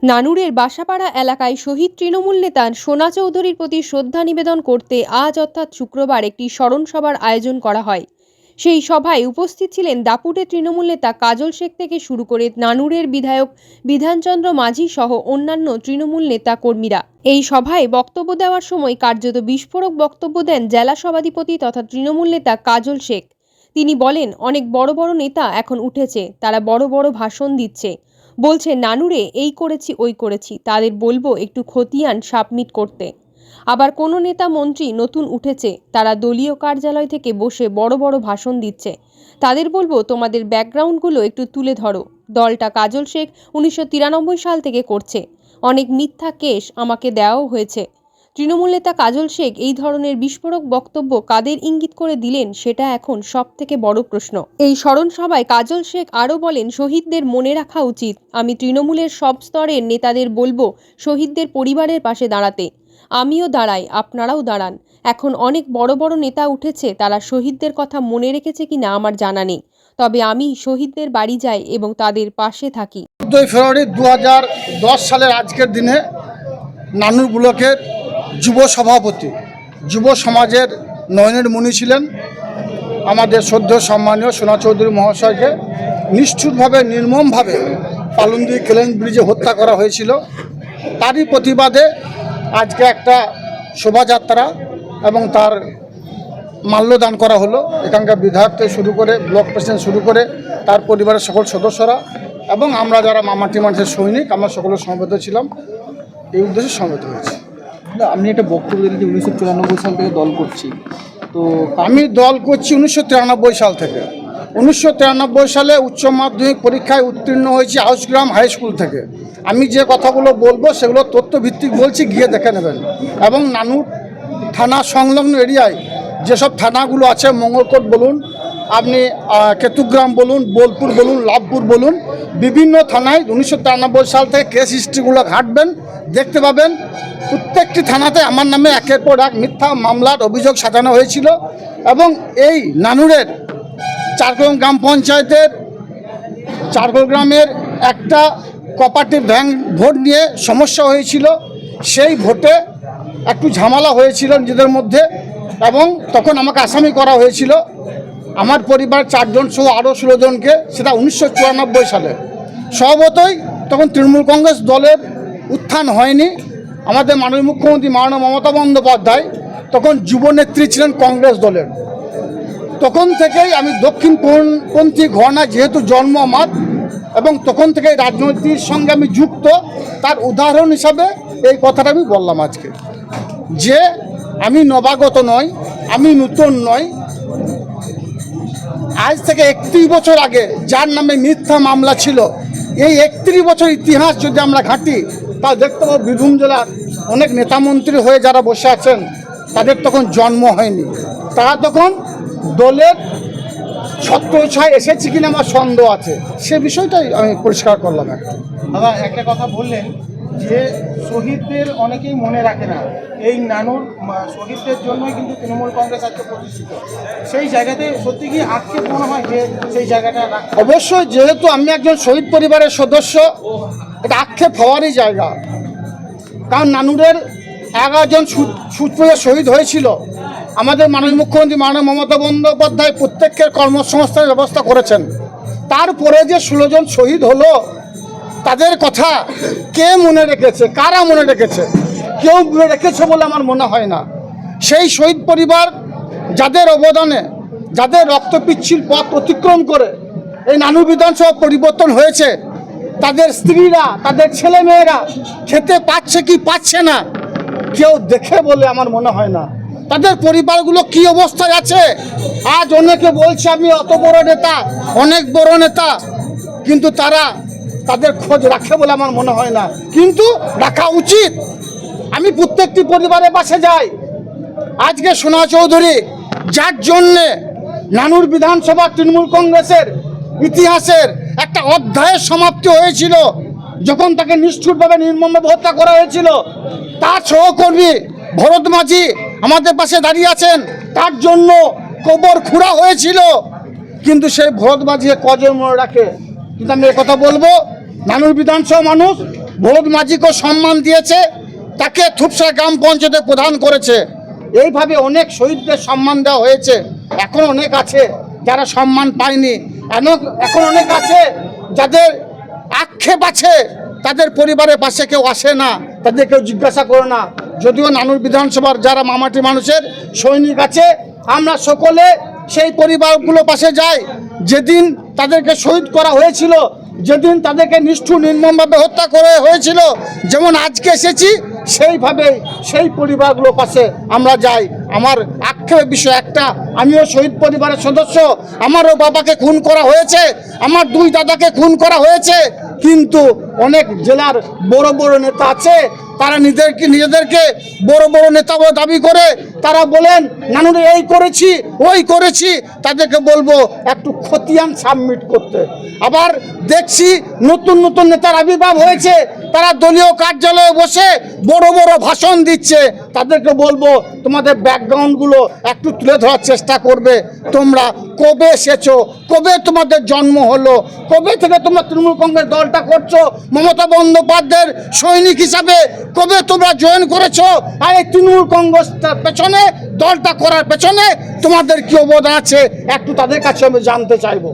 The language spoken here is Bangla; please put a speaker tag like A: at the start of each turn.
A: নানুরের বাসাপাড়া এলাকায় শহীদ তৃণমূল নেতা সোনা চৌধুরীর প্রতি শ্রদ্ধা নিবেদন করতে আজ অর্থাৎ শুক্রবার একটি স্মরণ সভার আয়োজন করা হয়। সেই সভায় উপস্থিত ছিলেন দাপুটে তৃণমূল নেতা কাজল শেখ থেকে শুরু করে নানুরের বিধায়ক বিধানচন্দ্র মাঝি সহ অন্যান্য তৃণমূল নেতা কর্মীরা। এই সভায় বক্তব্য দেওয়ার সময় কার্যত বিস্ফোরক বক্তব্য দেন জেলা সভাধিপতি তথা তৃণমূল নেতা কাজল শেখ। তিনি বলেন, অনেক বড় বড় নেতা এখন উঠেছে, তারা বড় বড় ভাষণ দিচ্ছে, বলছে নানুরে এই করেছি ওই করেছি, তাদের বলবো একটু খতিয়ান সাবমিট করতে। আবার কোনো নেতা মন্ত্রী নতুন উঠেছে, তারা দলীয় কার্যালয় থেকে বসে বড় বড় ভাষণ দিচ্ছে, তাদের বলবো তোমাদের ব্যাকগ্রাউন্ডগুলো একটু তুলে ধরো। দলটা কাজল শেখ 1993 সাল থেকে করছে, অনেক মিথ্যা কেস আমাকে দেওয়াও হয়েছে। তৃণমূল নেতা কাজল শেখ এই ধরনের বিস্ফোরক বক্তব্য কাদের ইঙ্গিত করে দিলেন সেটা এখন সবথেকে বড় প্রশ্ন। এই স্মরণ সভায় কাজল শেখ আরও বলেন, শহীদদের মনে রাখা উচিত। আমি তৃণমূলের সব স্তরের নেতাদের বলবো শহীদদের পরিবারের পাশে দাঁড়াতে। আমিও দাঁড়াই, আপনারাও দাঁড়ান। এখন অনেক বড় বড় নেতা উঠেছে, তারা শহীদদের কথা মনে রেখেছে কিনা আমার জানা নেই, তবে আমি শহীদদের বাড়ি যাই এবং তাদের পাশে থাকি।
B: 14 ফেব্রুয়ারি 2010 সালের আজকের দিনে নানুর ব্লকের যুব সভাপতি, যুব সমাজের নয়নের মণি ছিলেন আমাদের শ্রদ্ধেয় সম্মানীয় সোনা চৌধুরী মহাশয়কে নিষ্ঠুরভাবে নির্মমভাবে পালুন্দি কেলেন ব্রিজে হত্যা করা হয়েছিল। তারই প্রতিবাদে আজকে একটা শোভাযাত্রা এবং তার মাল্যদান করা হলো। এখানকার বিধায়ক থেকে শুরু করে ব্লক প্রেসিডেন্ট শুরু করে তার পরিবারের সকল সদস্যরা এবং আমরা যারা মামাটি মানুষের সৈনিক, আমরা সকলের সমবেত ছিলাম। এই উদ্দেশ্যে সমবেত হয়েছি।
C: আপনি একটা বক্তব্য দিলেন যে 1994 সাল থেকে দল করছি, তো
B: আমি দল করছি 1993 সাল থেকে। 1993 সালে উচ্চ মাধ্যমিক পরীক্ষায় উত্তীর্ণ হয়েছি হাউসগ্রাম হাই স্কুল থেকে। আমি যে কথাগুলো বলবো সেগুলো তথ্যভিত্তিক বলছি, গিয়ে দেখে নেবেন। এবং নানুর থানা সংলগ্ন এরিয়ায় যেসব থানাগুলো আছে, মঙ্গলকোট বলুন, আপনি কেতুগ্রাম বলুন, বোলপুর বলুন, লাভপুর বলুন, বিভিন্ন থানায় 1993 সাল থেকে কেস হিস্ট্রিগুলো ঘাঁটবেন, দেখতে পাবেন প্রত্যেকটি থানাতে আমার নামে একের পর এক মিথ্যা মামলার অভিযোগ সাজানো হয়েছিল। এবং এই নানুরের চারকোল গ্রাম পঞ্চায়েতের চারকোল গ্রামের একটা কোঅপারেটিভ ব্যাংক ভোট নিয়ে সমস্যা হয়েছিল। সেই ভোটে একটু ঝামেলা হয়েছিল নিজেদের মধ্যে এবং তখন আমাকে আসামি করা হয়েছিল, আমার পরিবার 4 জন সহ আরও 16 জনকে। সেটা 1994 সালে। স্বভাবতই তখন তৃণমূল কংগ্রেস দলের উত্থান হয়নি। আমাদের মাননীয় মুখ্যমন্ত্রী মাননীয় মমতা বন্দ্যোপাধ্যায় তখন যুবনেত্রী ছিলেন কংগ্রেস দলের। তখন থেকেই আমি দক্ষিণপন্থী ঘরানা যেহেতু জন্ম আমার, এবং তখন থেকেই রাজনীতির সঙ্গে আমি যুক্ত, তার উদাহরণ হিসাবে এই কথাটা আমি বললাম আজকে, যে আমি নবাগত নই, আমি নূতন নই। আজ থেকে 31 বছর আগে যার নামে মিথ্যা মামলা ছিল, এই 31 বছর ইতিহাস যদি আমরা ঘাঁটি, তা দেখতে পাবো বীরভূম জেলার অনেক নেতামন্ত্রী হয়ে যারা বসে আছেন, তাদের তখন জন্ম হয়নি। তারা তখন দলের ছত্রছায় এসেছে কিনা আমার সন্দেহ আছে। সে বিষয়টাই আমি পরিষ্কার করলাম।
D: দাদা, একটা কথা বললেন যে শহীদদের অনেকেই মনে রাখে না। এই নানুর শহীদদের জন্যই কিন্তু তৃণমূল কংগ্রেস আজকে প্রতিষ্ঠিত। সেই জায়গাতে সত্যি কি আক্ষেপ মনে হয় যে সেই জায়গাটা?
B: অবশ্যই, যেহেতু আমি একজন শহীদ পরিবারের সদস্য, এটা আক্ষেপ হওয়ারই জায়গা। কারণ নানুরের 11 জন সুপ্রিয় শহীদ হয়েছিল। আমাদের মাননীয় মুখ্যমন্ত্রী মাননীয় মমতা বন্দ্যোপাধ্যায় প্রত্যেকের কর্মসংস্থানের ব্যবস্থা করেছেন। তারপরে যে 16 জন শহীদ হলো, তাদের কথা কে মনে রেখেছে, কারা মনে রেখেছে? কেউ মনে রেখেছে বলে আমার মনে হয় না। সেই শহীদ পরিবার যাদের অবদানে, যাদের রক্তপিচ্ছিল পথ অতিক্রম করে এই নানুর বিধানসভা পরিবর্তন হয়েছে, তাদের স্ত্রীরা, তাদের ছেলে মেয়েরা খেতে পাচ্ছে কি পাচ্ছে না, কেউ দেখে বলে আমার মনে হয় না। তাদের পরিবারগুলো কি অবস্থায় আছে? আজ অনেকে বলছে আমি অত বড় নেতা, অনেক বড় নেতা, কিন্তু তারা তাদের খোঁজ রাখে বলে আমার মনে হয় না, কিন্তু রাখা উচিত। আমি প্রত্যেকটি পরিবারের পাশে যাই। আজকে সোনা চৌধুরী, যার জন্যে নানুর বিধানসভা তৃণমূল কংগ্রেসের ইতিহাসের একটা অধ্যায়ের সমাপ্তি হয়েছিল, যখন তাকে নিষ্ঠুরভাবে নির্মমভাবে হত্যা করা হয়েছিল, তার সহকর্মী ভরত মাঝি আমাদের পাশে দাঁড়িয়ে আছেন, তার জন্য কবর খুঁড়া হয়েছিল। কিন্তু সেই ভরত মাঝি কজন মনে রাখে? কিন্তু আমি কথা বলবো, নানুর বিধানসভা মানুষ ভরত মাঝিকেও সম্মান দিয়েছে, তাকে থুপসা গ্রাম পঞ্চায়েতে প্রদান করেছে। এইভাবে অনেক শহীদদের সম্মান দেওয়া হয়েছে। এখন অনেক আছে যারা সম্মান পায়নি, এখন অনেক আছে যাদের আক্ষেপ আছে, তাদের পরিবারের পাশে কেউ আসে না, তাদের কেউ জিজ্ঞাসা করে না। যদিও নানুর বিধানসভার যারা মামাটি মানুষের সৈনিক আছে, আমরা সকলে সেই পরিবারগুলো পাশে যাই। যেদিন তাদেরকে শহীদ করা হয়েছিল, যেদিন তাদেরকে নিষ্ঠুর নির্মমভাবে হত্যা করা হয়েছিল, যেমন আজকে এসেছি সেইভাবে সেই পরিবারগুলোর পাশে আমরা যাই। আমার আক্ষেপের বিষয় একটা, আমিও শহীদ পরিবারের সদস্য, আমারও বাবাকে খুন করা হয়েছে, আমার দুই দাদাকে খুন করা হয়েছে, কিন্তু অনেক জেলার বড় বড় নেতা আছে, তারা নিজেদেরকে বড় বড় নেতা বলে দাবি করে। তারা বলেন নানুর এই করেছি ওই করেছি, তাদেরকে বলবো একটু খতিয়ান সাবমিট করতে। আবার দেখছি নতুন নতুন নেতার আবির্ভাব হয়েছে, তারা দলীয় কার্যালয়ে বসে বড় বড় ভাষণ দিচ্ছে। তাদেরকে বলবো তোমাদের ব্যাকগ্রাউন্ডগুলো একটু তুলে ধরার চেষ্টা করবে। তোমরা কবে এসেছো, কবে তোমাদের জন্ম হলো, কবে থেকে তোমরা তৃণমূল কংগ্রেস দলটা করছো, মমতা বন্দ্যোপাধ্যায়ের সৈনিক হিসাবে কবে তোমরা জয়েন করেছো, আর এই তৃণমূল কংগ্রেসটার পেছনে, দলটা করার পেছনে তোমাদের কি অবদান আছে, একটু তাদের কাছে আমি জানতে চাইবো।